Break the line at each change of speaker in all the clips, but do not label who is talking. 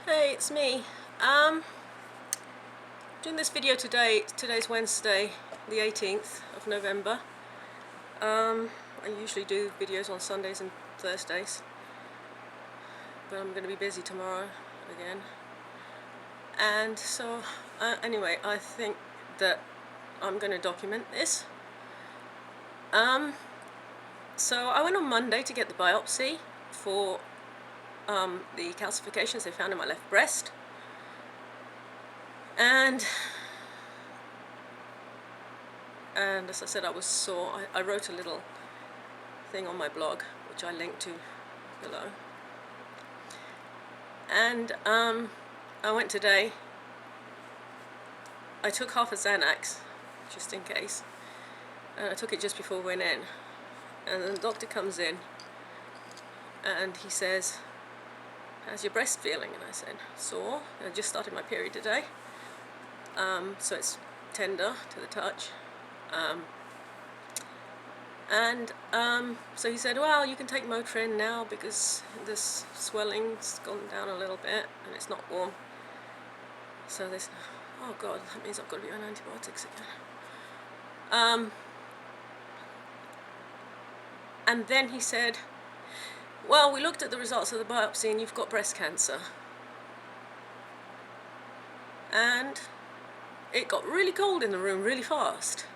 Hey, it's me. Doing this video today. Today's Wednesday, the 18th of November. I usually do videos on Sundays and Thursdays, but I'm going to be busy tomorrow again. And so, anyway, I think that I'm going to document this. So I went on Monday to get the biopsy for the calcifications they found in my left breast. And as I said, I was sore. I wrote a little thing on my blog, which I linked to below. And I went today. I took half a Xanax, just in case. And I took it just before we went in. And then the doctor comes in, and he says, "How's your breast feeling?" And I said, "Sore. I just started my period today. So it's tender to the touch." So he said, "Well, you can take Motrin now because this swelling's gone down a little bit and it's not warm." So this, oh God, that means I've got to be on antibiotics again. And then he said, "Well, we looked at the results of the biopsy and you've got breast cancer." And it got really cold in the room really fast.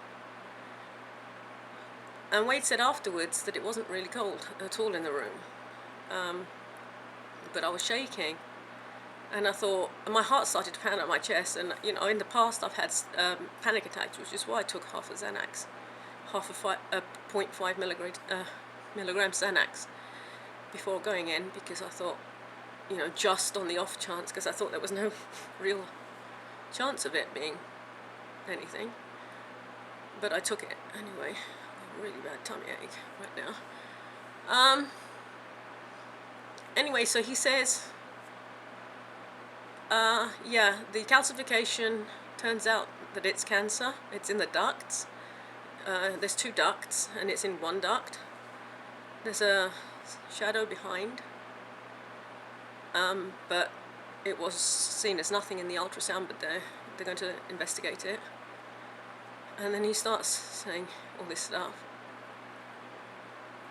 And Wade said afterwards that it wasn't really cold at all in the room. But I was shaking. And I thought, and my heart started to pound at my chest. And, you know, in the past I've had panic attacks, which is why I took half a Xanax, half a 0.5 milligram Xanax before going in, because I thought, you know, just on the off chance, because I thought there was no real chance of it being anything. But I took it anyway. A really bad tummy ache right now. Anyway, so he says, yeah, the calcification turns out that it's cancer. It's in the ducts. There's 2 ducts, and it's in one duct. There's a shadow behind, but it was seen as nothing in the ultrasound, but they're going to investigate it. And then he starts saying all this stuff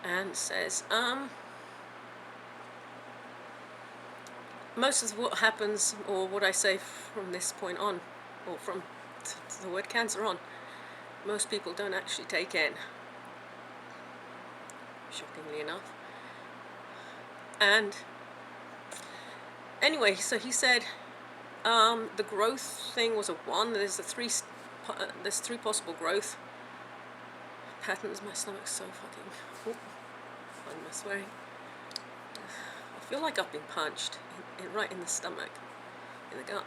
and says, most of what happens, or what I say from this point on, or from the word cancer on, most people don't actually take in, shockingly enough. And anyway, so he said the growth thing was a 1. There's 3 possible growth patterns. My stomach's so fucking... I'm not swearing. I feel like I've been punched right in the stomach, in the gut.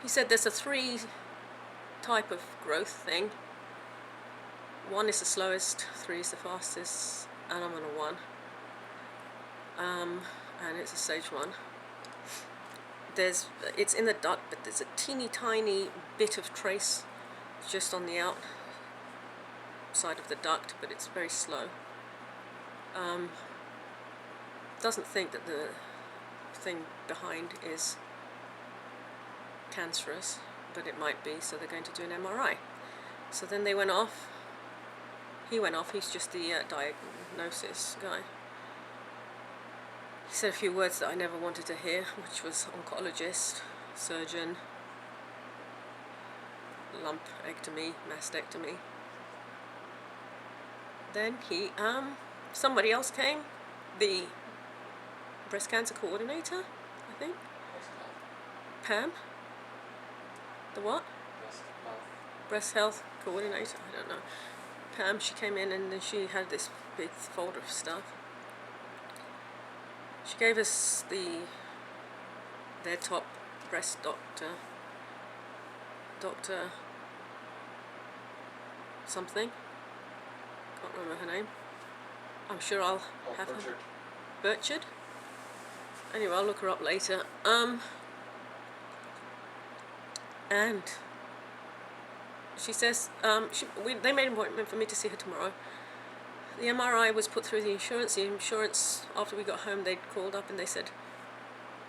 He said there's a 3 type of growth thing. 1 is the slowest, 3 is the fastest, and I'm on a 1. And it's a stage 1. It's in the duct, but there's a teeny tiny bit of trace just on the outside of the duct, but it's very slow. Doesn't think that the thing behind is cancerous, but it might be, so they're going to do an MRI. So then they went off. He went off. He's just the diagnosis guy. He said a few words that I never wanted to hear, which was oncologist, surgeon, lumpectomy, mastectomy. Then somebody else came, the breast cancer coordinator, I think. Pam? The what? Breast health coordinator, I don't know. Pam, she came in and then she had this big folder of stuff. She gave us their top breast doctor something. Can't remember her name. I'm sure I'll have her. Burchard? Anyway, I'll look her up later. And she says they made an appointment for me to see her tomorrow. The MRI was put through the insurance. The insurance, after we got home, they called up and they said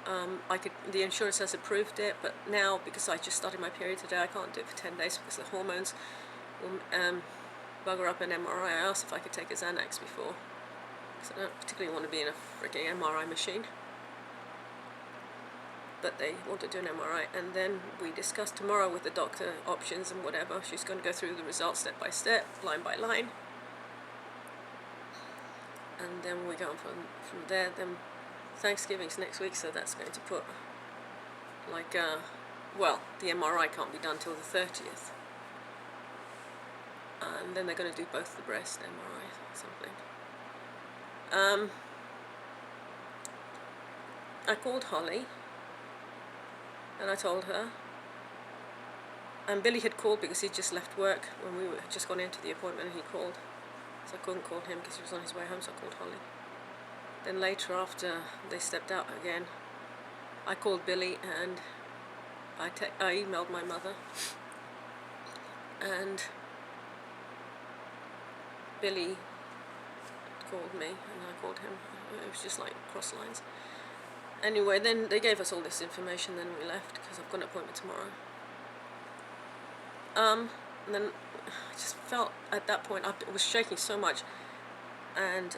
the insurance has approved it, but now because I just started my period today, I can't do it for 10 days because the hormones will bugger up an MRI. I asked if I could take a Xanax before, because I don't particularly want to be in a freaking MRI machine. But they want to do an MRI, and then we discuss tomorrow with the doctor options and whatever. She's going to go through the results step by step, line by line, and then we go on from there. Then Thanksgiving's next week, so that's going to put like well, the MRI can't be done till the 30th, and then they're going to do both the breast MRI or something. I called Holly and I told her, and Billy had called because he'd just left work when we had just gone into the appointment, and he called, so I couldn't call him because he was on his way home, so I called Holly. Then later, after they stepped out again, I called Billy and I emailed my mother, and Billy called me and I called him. It was just like cross lines. Anyway, then they gave us all this information, then we left because I've got an appointment tomorrow. And then I just felt at that point, I was shaking so much, and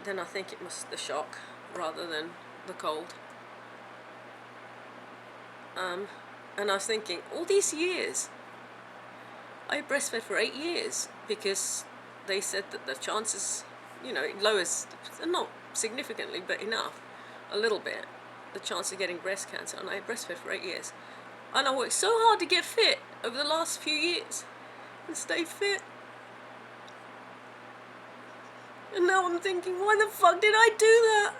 then I think it was the shock rather than the cold. And I was thinking, all these years, I breastfed for 8 years because they said that the chances, it lowers, not significantly, but enough, a little bit, the chance of getting breast cancer. And I breastfed for 8 years. And I worked so hard to get fit over the last few years and stay fit. And now I'm thinking, why the fuck did I do that?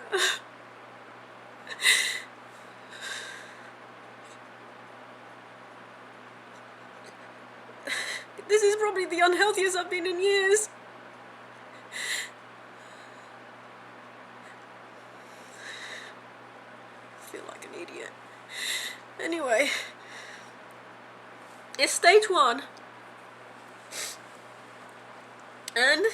This is probably the unhealthiest I've been in years. I feel like an idiot. Anyway, it's stage 1. And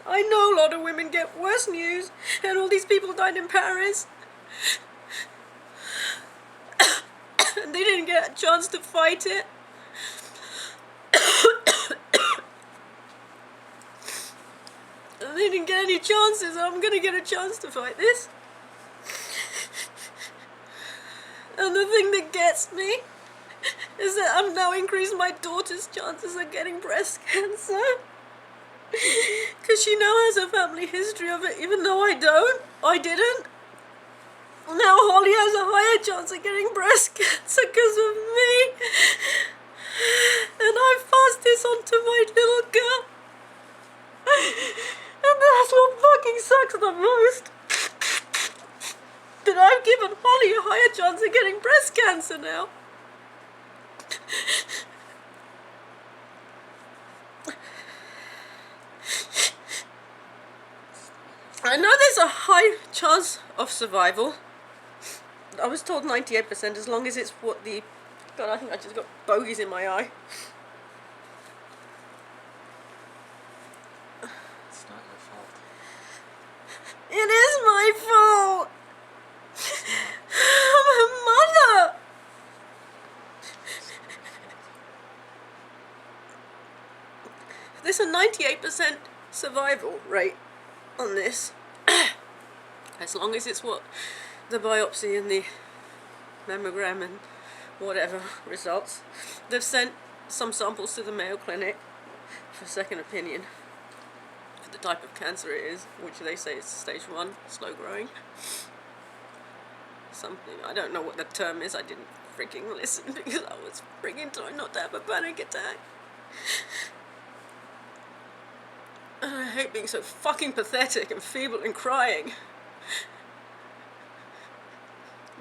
I know a lot of women get worse news, and all these people died in Paris. And they didn't get a chance to fight it. And they didn't get any chances. I'm gonna get a chance to fight this. And the thing that gets me is that I've now increased my daughter's chances of getting breast cancer. Because she now has a family history of it, even though I didn't. Now Holly has a higher chance of getting breast cancer because of me. And I passed this on to my little girl. And that's what fucking sucks the most. That I've given Holly a higher chance of getting breast cancer now. I know there's a high chance of survival. I was told 98%, as long as it's what the... God, I think I just got bogies in my eye.
It's not your fault.
It is my fault! I'm her mother! There's a 98% survival rate on this. As long as it's what the biopsy and the mammogram and whatever results. They've sent some samples to the Mayo Clinic for second opinion for the type of cancer it is, which they say is stage 1, slow growing. Something, I don't know what the term is, I didn't freaking listen because I was freaking trying not to have a panic attack. And I hate being so fucking pathetic and feeble and crying.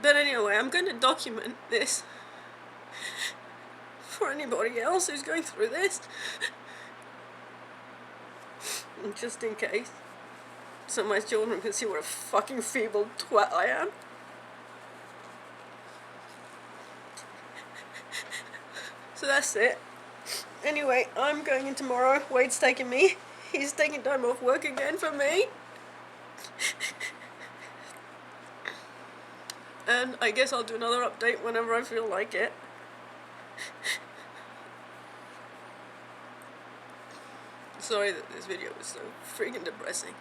But anyway, I'm going to document this for anybody else who's going through this. Just in case. So my children can see what a fucking feeble twat I am. So that's it. Anyway, I'm going in tomorrow. Wade's taking me. He's taking time off work again for me. And I guess I'll do another update whenever I feel like it. Sorry that this video was so freaking depressing.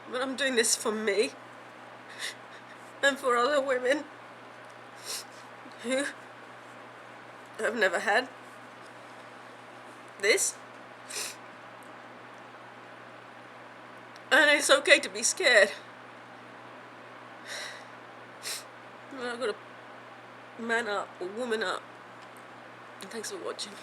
But I'm doing this for me. And for other women who have never had this. And it's okay to be scared. I've got to man up or woman up. And thanks for watching.